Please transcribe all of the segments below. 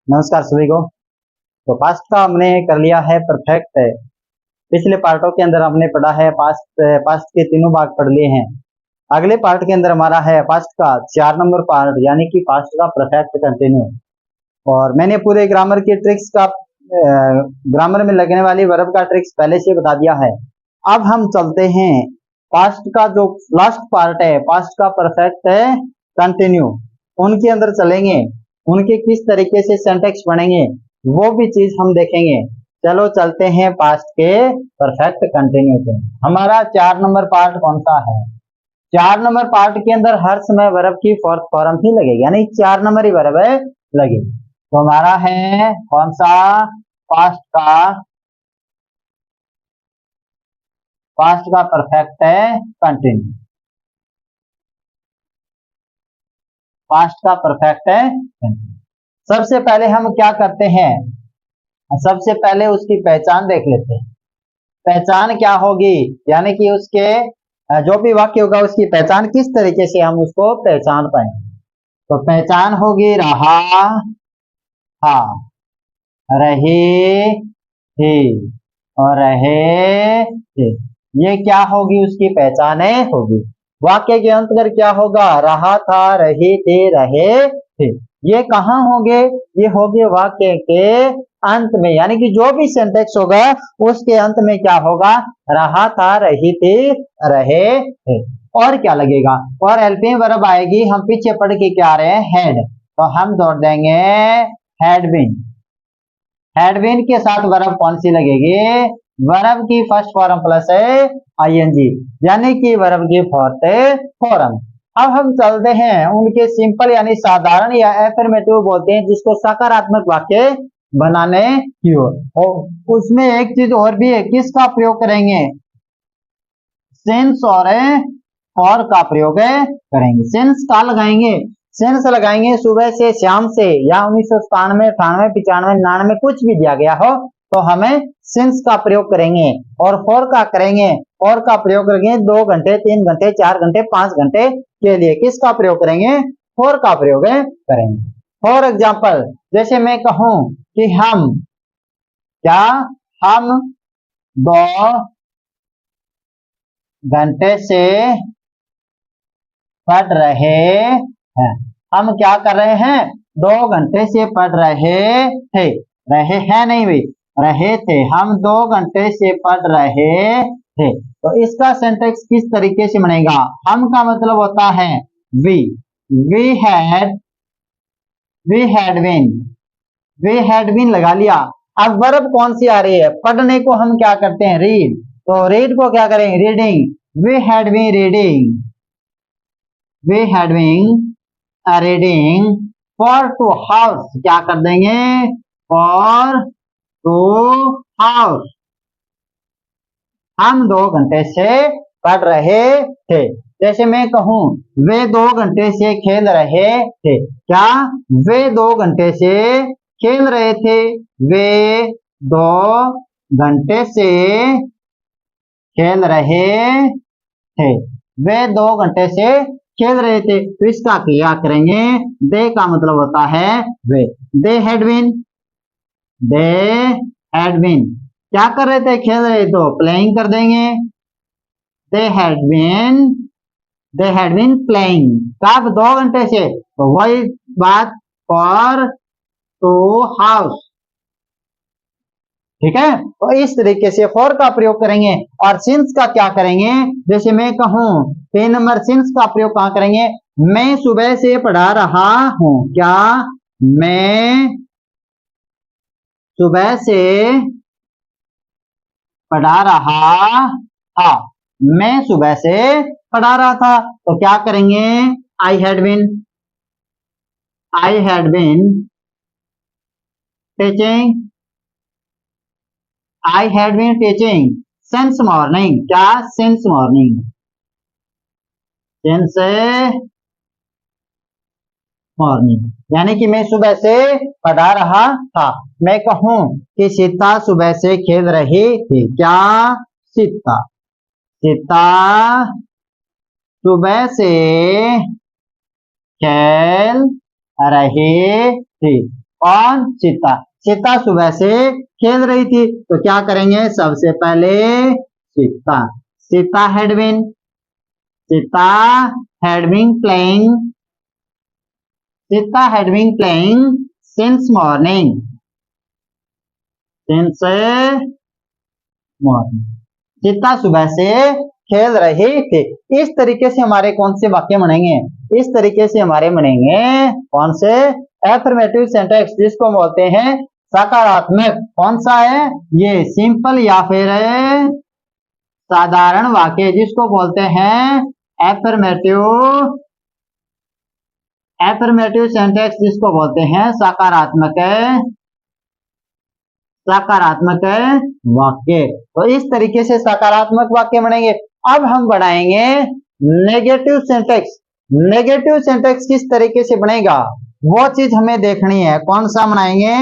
नमस्कार सभी को। तो पास्ट का हमने कर लिया है परफेक्ट। पिछले पार्टों के अंदर हमने पढ़ा है पास्ट पास्ट के तीनों भाग पढ़ लिए हैं। अगले पार्ट के अंदर हमारा है पास्ट का 4 नंबर पार्ट, यानी कि पास्ट का परफेक्ट कंटिन्यू। और मैंने पूरे ग्रामर की ट्रिक्स का ग्रामर में लगने वाली वर्ब का ट्रिक्स पहले से बता दिया है। अब हम चलते हैं पास्ट का जो लास्ट पार्ट है, पास्ट का परफेक्ट है कंटिन्यू, उनके अंदर चलेंगे। उनके किस तरीके से सेंटेक्स बनेंगे वो भी चीज हम देखेंगे। चलो चलते हैं पास्ट के परफेक्ट कंटिन्यू पे। हमारा 4 नंबर पार्ट कौन सा है? 4 नंबर पार्ट के अंदर हर समय वर्ब की फोर्थ फॉर्म ही लगेगी, यानी 4 नंबर ही वर्ब है लगेगी। तो हमारा है कौन सा? पास्ट का परफेक्ट है कंटिन्यू। पास्ट का परफेक्ट है कंटिन्यू। सबसे पहले हम क्या करते हैं? सबसे पहले उसकी पहचान देख लेते हैं। पहचान क्या होगी, यानी कि उसके जो भी वाक्य होगा उसकी पहचान किस तरीके से हम उसको पहचान पाएंगे। तो पहचान होगी रहा, था, रहे, थे और रहे थे। ये क्या होगी? उसकी पहचान होगी। वाक्य के अंत पर क्या होगा? रहा था, रहे थे, रहे थे। ये कहाँ होंगे? ये होंगे वाक्य के अंत में, यानी कि जो भी सेंटेक्स होगा उसके अंत में क्या होगा? रहा था, रही थी, रहे थे। और क्या लगेगा? और हेल्पिंग वर्ब आएगी। हम पीछे पढ़ के क्या आ रहे हैं? हैड। तो हम जोड़ देंगे हैड बीन। हैड बीन के साथ वर्ब कौन सी लगेगी? वर्ब की फर्स्ट फॉर्म प्लस है आईएनजी, यानी कि वर्ब की फोर्थ फॉर्म। अब हम चलते हैं उनके सिंपल यानी साधारण या एफर्मेटिव बोलते हैं, जिसको सकारात्मक वाक्य बनाने की ओर। उसमें एक चीज और भी है, किसका प्रयोग करेंगे? सिंस और का प्रयोग करेंगे। सिंस का लगाएंगे, सेंस लगाएंगे सुबह से शाम से, या 1997, 98, 95, 99 कुछ भी दिया गया हो तो हमें सिंस का प्रयोग करेंगे। और फॉर का करेंगे, और का प्रयोग करेंगे 2 घंटे, 3 घंटे, 4 घंटे, 5 घंटे के लिए किसका प्रयोग करेंगे? फॉर का प्रयोग करेंगे। फॉर एग्जाम्पल, जैसे मैं कहूं कि हम 2 घंटे से पढ़ रहे हैं। हम क्या कर रहे हैं? 2 घंटे से पढ़ रहे थे। रहे हैं नहीं भाई, रहे थे। हम 2 घंटे से पढ़ रहे थे। तो इसका सेंटेक्स किस तरीके से बनेगा? हम का मतलब होता है वी। वी हैड बीन लगा लिया। अब वर्ब कौन सी आ रही है? पढ़ने को हम क्या करते हैं? रीड। तो रीड को क्या करेंगे? Reading. We had been reading. We had been reading for 2 hours. क्या कर देंगे? For 2 hours. हम 2 घंटे से पढ़ रहे थे। जैसे मैं कहूं वे 2 घंटे से खेल रहे थे। क्या? वे 2 घंटे से खेल रहे थे। वे 2 घंटे से खेल रहे थे। वे 2 घंटे से खेल रहे थे। तो इसका क्या करेंगे? दे का मतलब होता है वे। दे हैड बीन क्या कर रहे थे? खेल रहे। तो प्लेइंग कर देंगे। They had been playing. कब? 2 घंटे से। तो वही बात फॉर 2 हाउस। ठीक है। तो इस तरीके से फॉर का प्रयोग करेंगे। और सिंस का क्या करेंगे? जैसे मैं कहूं 3 नंबर, सिंस का प्रयोग कहां करेंगे? मैं सुबह से पढ़ा रहा हूं। क्या? मैं सुबह से पढ़ा रहा था। मैं सुबह से पढ़ा रहा था। तो क्या करेंगे? I had been teaching. I had been teaching since morning. क्या? Since morning. सिंस मॉर्निंग, यानी कि मैं सुबह से पढ़ा रहा था। मैं कहूं कि सीता सुबह से खेल रही थी। क्या? सीता सुबह से खेल रही थी। कौन? सीता। सीता सुबह से खेल रही थी, तो क्या करेंगे? सबसे पहले Sita, Sita had been, Sita had been playing, Sita had been playing since morning, since morning, Sita सुबह से खेल रही थी। इस तरीके से हमारे कौन से वाक्य बनेंगे? इस तरीके से हमारे बनेंगे कौन से? एफर्मेटिव सेंटेंस, जिसको बोलते हैं सकारात्मक। कौन सा है ये? सिंपल या फिर साधारण वाक्य, जिसको बोलते हैं एफर्मेटिव, एफर्मेटिव सेंटेंस, जिसको बोलते हैं सकारात्मक, सकारात्मक वाक्य। तो इस तरीके से सकारात्मक वाक्य बनेंगे। अब हम बनाएंगे नेगेटिव सेंटेंस। नेगेटिव सेंटेंस किस तरीके से बनेगा, वो चीज हमें देखनी है। कौन सा बनाएंगे?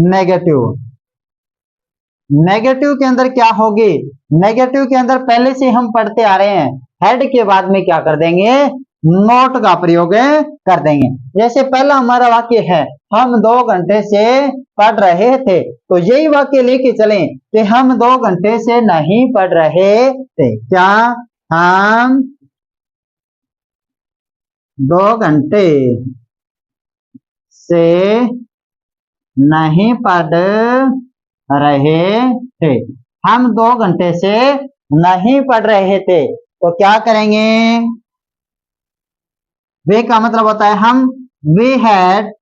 नेगेटिव। नेगेटिव के अंदर क्या होगी? नेगेटिव के अंदर पहले से हम पढ़ते आ रहे हैं, हेड के बाद में क्या कर देंगे? नोट का प्रयोग कर देंगे। जैसे पहला हमारा वाक्य है, हम 2 घंटे से पढ़ रहे थे, तो यही वाक्य लेके चलें कि हम 2 घंटे से नहीं पढ़ रहे थे। क्या हम 2 घंटे से नहीं पढ़ रहे थे? हम 2 घंटे से नहीं पढ़ रहे थे, तो क्या करेंगे? वे का मतलब होता है हम, वी हैड,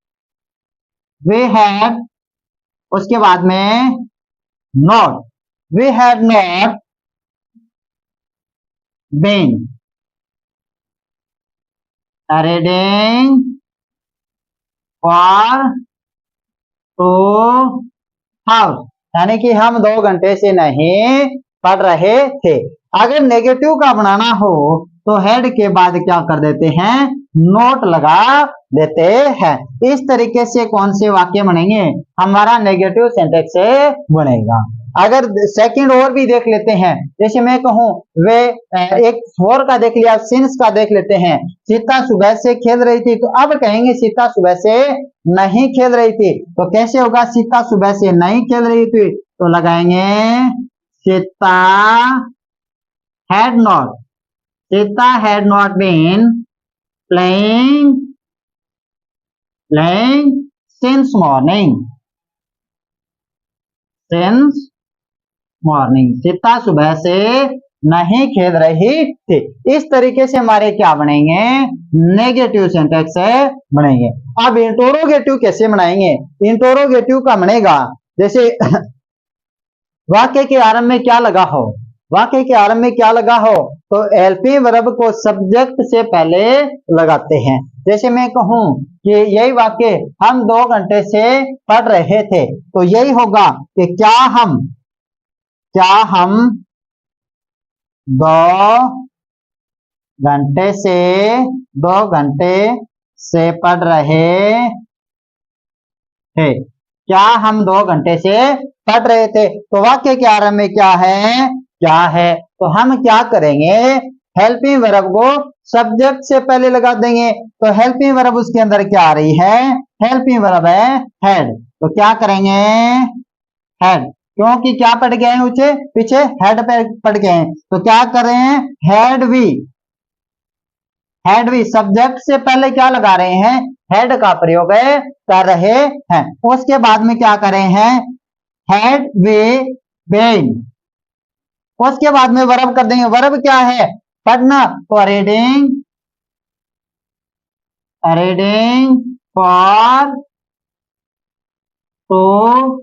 वी हैड, उसके बाद में not, we had not been reading for 2 hours, यानी कि हम 2 घंटे से नहीं पढ़ रहे थे। अगर नेगेटिव का बनाना हो तो हेड के बाद क्या कर देते हैं? नोट लगा देते हैं। इस तरीके से कौन से वाक्य बनेंगे? हमारा नेगेटिव सेंटेंस से बनेगा। अगर सेकंड और भी देख लेते हैं, जैसे मैं कहूं वे, एक फोर का देख लिया, सिंस का देख लेते हैं। सीता सुबह से खेल रही थी, तो अब कहेंगे सीता सुबह से नहीं खेल रही थी, तो कैसे होगा? सीता सुबह से नहीं खेल रही थी, तो लगाएंगे Sita had not, Sita had not been playing, playing since morning, since morning, Sita सुबह से नहीं खेल रही थी। इस तरीके से हमारे क्या बनेंगे? नेगेटिव सेंटेंस बनेंगे। अब इंटरोगेटिव कैसे बनाएंगे? इंटरोगेटिव का बनेगा जैसे वाक्य के आरंभ में क्या लगा हो, वाक्य के आरंभ में क्या लगा हो, तो हेल्पिंग वर्ब को सब्जेक्ट से पहले लगाते हैं। जैसे मैं कहूं कि यही वाक्य, हम 2 घंटे से पढ़ रहे थे, तो यही होगा कि क्या हम 2 घंटे से 2 घंटे से पढ़ रहे थे, क्या हम 2 घंटे से पढ़ रहे थे। तो वाक्य के आरंभ में क्या है? क्या है, तो हम क्या करेंगे? हेल्पिंग वर्ब को सब्जेक्ट से पहले लगा देंगे। तो हेल्पिंग वर्ब उसके अंदर क्या आ रही है? हेल्पिंग वर्ब है हेड, तो क्या करेंगे? हेड, क्योंकि क्या पढ़ गए हैं पीछे हेड पे पढ़ गए हैं, तो क्या कर रहे हैं? Had we, had we subject से पहले क्या लगा रहे हैं? हेड का प्रयोग कर रहे हैं। उसके बाद में क्या कर रहे हैं? हेड वे बीन, उसके बाद में वर्ब कर देंगे। वर्ब क्या है? पढ़ना, तो रीडिंग, रीडिंग फॉर 2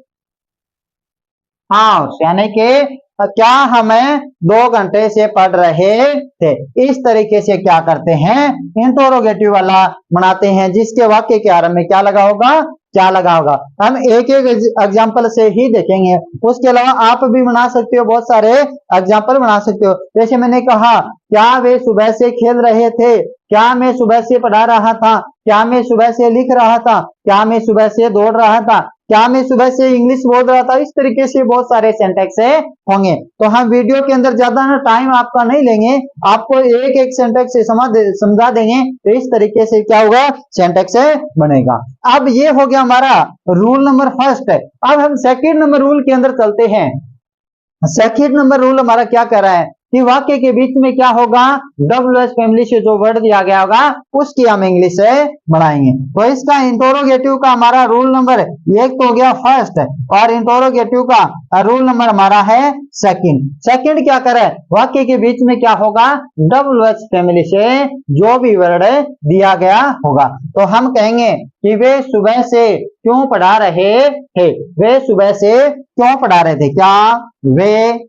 हाउस, यानी कि क्या हमें 2 घंटे से पढ़ रहे थे। इस तरीके से क्या करते हैं? इंटरोगेटिव वाला बनाते हैं, जिसके वाक्य के आरंभ में क्या लगा होगा? क्या लगा होगा। हम एक एक एग्जाम्पल से ही देखेंगे, उसके अलावा आप भी बना सकते हो, बहुत सारे एग्जाम्पल बना सकते हो। जैसे मैंने कहा, क्या वे सुबह से खेल रहे थे? क्या मैं सुबह से पढ़ा रहा था? क्या मैं सुबह से लिख रहा था? क्या मैं सुबह से दौड़ रहा था? क्या मैं सुबह से इंग्लिश बोल रहा था, इस तरीके से बहुत सारे सेंटेक्स होंगे। तो हम वीडियो के अंदर ज्यादा ना टाइम आपका नहीं लेंगे, आपको एक एक सेंटेक्स से समझा देंगे, तो इस तरीके से क्या होगा, सेंटेक्स बनेगा। अब ये हो गया हमारा रूल नंबर फर्स्ट। अब हम सेकंड नंबर रूल के अंदर चलते हैं। सेकंड नंबर रूल हमारा क्या कह रहा है कि वाक्य के बीच में क्या होगा, WH फैमिली से जो वर्ड दिया गया होगा उसकी हम इंग्लिश से बनाएंगे। तो इसका इंटरोगेटिव का हमारा रूल नंबर एक तो हो गया फर्स्ट, और इंटरोगेटिव का रूल नंबर हमारा है सेकंड। सेकंड क्या करे, वाक्य के बीच में क्या होगा, WH फैमिली से जो भी वर्ड दिया गया होगा। तो हम कहेंगे कि वे सुबह से क्यों पढ़ा रहे थे, वे सुबह से क्यों पढ़ा रहे थे, क्या वे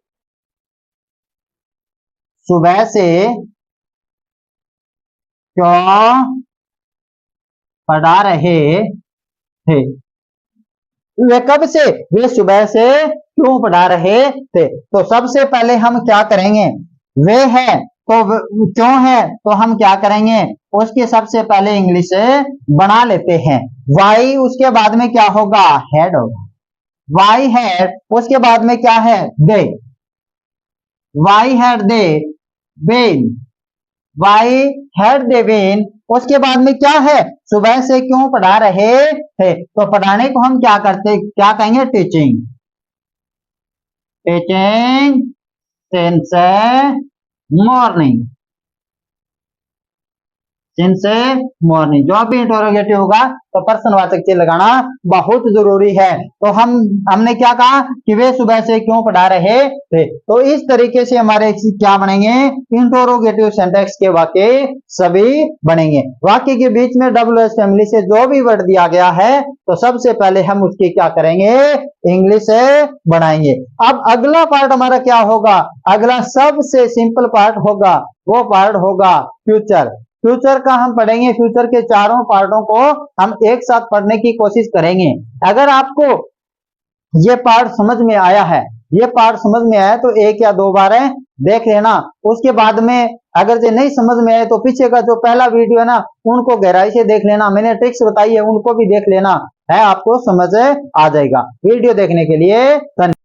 सुबह से क्यों पढ़ा रहे थे, वे कब से, वे सुबह से क्यों पढ़ा रहे थे। तो सबसे पहले हम क्या करेंगे, वे है तो क्यों है, तो हम क्या करेंगे, उसके सबसे पहले इंग्लिश बना लेते हैं। वाई उसके बाद में क्या होगा, हेड होगा, वाई हेड उसके बाद में क्या है, they, why had they been, why had they been उसके बाद में क्या है, सुबह से क्यों पढ़ा रहे थे। तो पढ़ाने को हम क्या करते, क्या कहेंगे, teaching, teaching since morning, since morning. जो भी इंटरोगेटिव होगा तो प्रश्नवाचक चिन्ह लगाना बहुत जरूरी है। तो हमने क्या कहा कि वे सुबह से क्यों पढ़ा रहे थे। तो इस तरीके से हमारे क्या बनेंगे, इंटरोगेटिव सेंटेक्स के वाक्य सभी बनेंगे। वाक्य के बीच में WH फैमिली से जो भी वर्ड दिया गया है तो सबसे पहले हम उसकी क्या करेंगे, इंग्लिश बनाएंगे। अब अगला पार्ट हमारा क्या होगा, अगला सबसे सिंपल पार्ट होगा, वो पार्ट होगा फ्यूचर। फ्यूचर का हम पढ़ेंगे, फ्यूचर के चारों पार्टों को हम एक साथ पढ़ने की कोशिश करेंगे। अगर आपको ये पार्ट समझ में आया है, ये पार्ट समझ में आया तो एक या दो बार देख लेना। उसके बाद में अगर ये नहीं समझ में आए तो पीछे का जो पहला वीडियो है ना उनको गहराई से देख लेना, मैंने ट्रिक्स बताई है उनको भी देख लेना है, आपको समझ आ जाएगा। वीडियो देखने के लिए धन्यवाद।